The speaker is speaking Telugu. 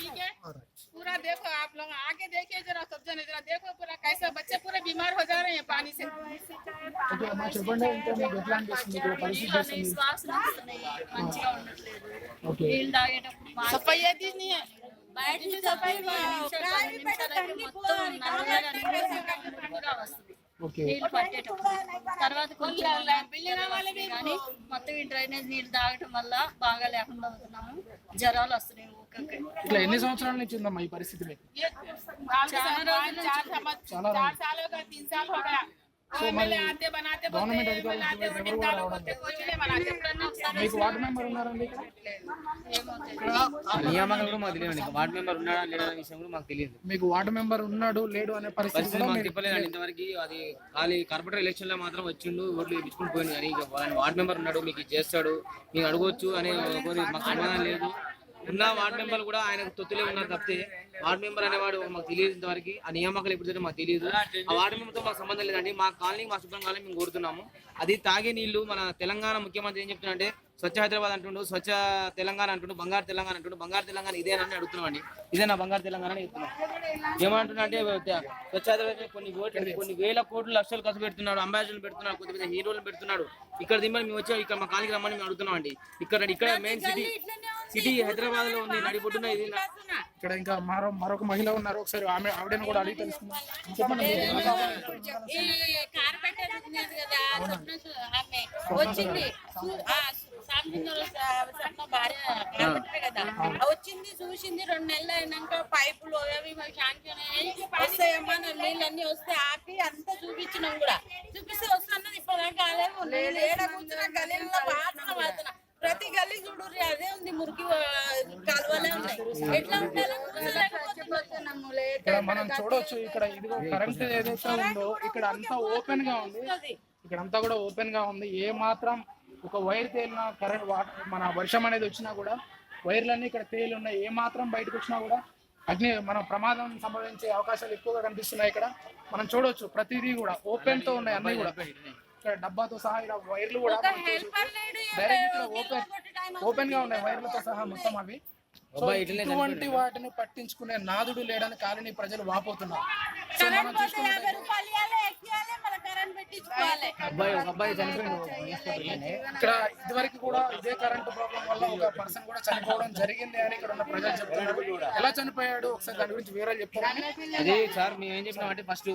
ठीक है। पूरा देखो आप लोग आके देखिए जरा, सब जने जरा देखो पूरा कैसा बच्चे पूरे बीमार हो जा रहे हैं पानी से। చెప్పండి ఇంకా మీకు ఎట్లా అనిపిస్తుంది ఇక్కడ పరిస్థితి చూస్తుంది? మంచిగా ఉండట్లేదు. ఓకే నీళ్ళు తాగేటప్పుడు బాగా सफाई ये नहीं है। బయట నుంచి సఫాయి మొత్తం నల్లగా వస్తుంది ఓకే నీళ్ళు పట్టేటప్పుడు. తర్వాత కొంచెం కానీ మొత్తం ఈ డ్రైనేజ్ నీళ్ళు తాగటం వల్ల బాగా లేకుండా అవుతున్నాము. జ్వరాలు వస్తున్నాయి ఊరికే. ఇట్లా ఎన్ని సంవత్సరాల నుంచి ఉందమ్మా ఈ పరిస్థితి మీకు? ये चार साल हो गए, 3 साल हो गया। एमएलए आते बनाते गवर्नमेंट बोलते अधिकारी बनाते ఎవరు बोलते కూడా डालो రావడం बोलते कुछ नहीं बनाते। మీకు వార్డు మెంబర్ ఉన్నారండి ఇక్కడ? నియామకాలు కూడా మాకు తెలియదు. వార్డు మెంబర్ ఉన్నాడా లేడా అనే విషయం కూడా మాకు తెలియదు. మీకు వార్డు మెంబర్ ఉన్నాడు లేడు అనే పరిస్థితి పరిస్థితి కూడా మాకు మీకు చెప్పలేదు ఇంతవరకు. అది ఖాళీ కార్పొరేటర్ ఎలక్షన్ లో మాత్రం వచ్చిండు, ఓట్లు వేయించుకుని పోయింది. కానీ ఇక వార్డు మెంబర్ ఉన్నాడు, మీకు ఇది చేస్తాడు, మీకు అడగొచ్చు అనే మాకు సమాధానం లేదు. ఉన్న వార్డు మెంబర్లు కూడా ఆయనకు తొత్తులే ఉన్నారు తప్పితే వార్డు మెంబర్ అనేవాడు మాకు తెలియదు ఇంతవరకు. ఆ నియామకాలు ఎప్పుడు జరిగితే మాకు తెలియదు. ఆ వార్డు మెంబర్తో మాకు సంబంధం లేదండి. మా కాలనీ, మా శుభ్రం కాలనీ మేము కోరుతున్నాము. అది తాగే నీళ్లు మన తెలంగాణ ముఖ్యమంత్రి ఏం చెప్తున్నా స్వచ్ఛ హైదరాబాద్ అంటుండు, స్వచ్ఛ తెలంగాణ అంటుండు, బంగారు తెలంగాణ అంటుండు. బంగారు తెలంగాణ ఇదేనని అడుగుతున్నామండి. ఇదే నా బంగారు తెలంగాణ అని చెప్తున్నాం. ఏమంటున్నా అంటే స్వచ్ఛ హైదరాబాద్ కొన్ని వేల కోట్లు లక్షలు ఖర్చు పెడుతున్నాడు, అంబాసిడర్లు పెడుతున్నాడు, కొద్ది పెద్ద హీరోలు పెడుతున్నాడు. ఇక్కడ దిమ్మని మేము వచ్చి ఇక్కడ మా కాలనీకి రమ్మని మేము అడుగుతున్నాం అండి. ఇక్కడ మెయిన్ సిటీ హైదరాబాద్ లో ఉంది, నడిబొడ్డున ఇది. ఇక్కడ ఇంకా మరొక మహిళ ఉన్నారు, ఒకసారి ఆవిడని కూడా అడిగి తెలుసుకుందాం. చెప్పండి వచ్చింది భార్య కదా వచ్చింది, చూసింది. 2 నెలలు అయినాక పైపులు అవి శాంక్షన్ వస్తాయమ్మా, నీళ్ళన్నీ వస్తే ఆపి అంతా చూపించినాం కూడా. చూపిస్తే వస్తున్నది ఇప్పటిదాకా ఏడ కూర్చున్న గలీలో వాసన వాసన. ప్రతి గల్లీ చూడు అదే ఉంది, మురికి కాలువలే ఉన్నాయి. ఎట్లా ఇక్కడ మనం చూడొచ్చు. ఇక్కడ ఇదిగో కరెంట్ ఏదైతే ఉందో ఇక్కడ అంతా ఓపెన్ గా ఉంది. ఇక్కడ అంతా కూడా ఓపెన్ గా ఉంది. ఏ మాత్రం ఒక వైర్ తేలిన కరెంట్ మన వర్షం అనేది వచ్చినా కూడా వైర్లన్నీ ఇక్కడ తేలి ఉన్నాయి. ఏ మాత్రం బయటకు వచ్చినా కూడా మన ప్రమాదం సంభవించే అవకాశాలు ఎక్కువగా కనిపిస్తున్నాయి. ఇక్కడ మనం చూడొచ్చు ప్రతిదీ కూడా ఓపెన్ తో ఉన్నాయి. అన్ని కూడా ఇక్కడ డబ్బాతో సహా ఇక్కడ వైర్లు కూడా డైరెక్ట్ ఇక్కడ ఓపెన్ గా ఉన్నాయి వైర్లతో సహా మొత్తం అవి. ఇటువంటి వాటిని పట్టించుకునే నాదుడు లేడని కాలనీ ప్రజలు వాపోతున్నారు. సో మనం చూసుకుంటే ఇక్కడ ఇదివరకు కూడా ఇదే కరెంటు ప్రాబ్లం వల్ల ఒక పర్సన్ కూడా చనిపోవడం జరిగింది అని ఇక్కడ ఉన్న ప్రజలు చెప్తున్నారు. ఎలా చనిపోయాడు ఒకసారి దాని గురించి వివరాలు చెప్తారు. అదే సార్ మేము ఏం చెప్పినామంటే ఫస్ట్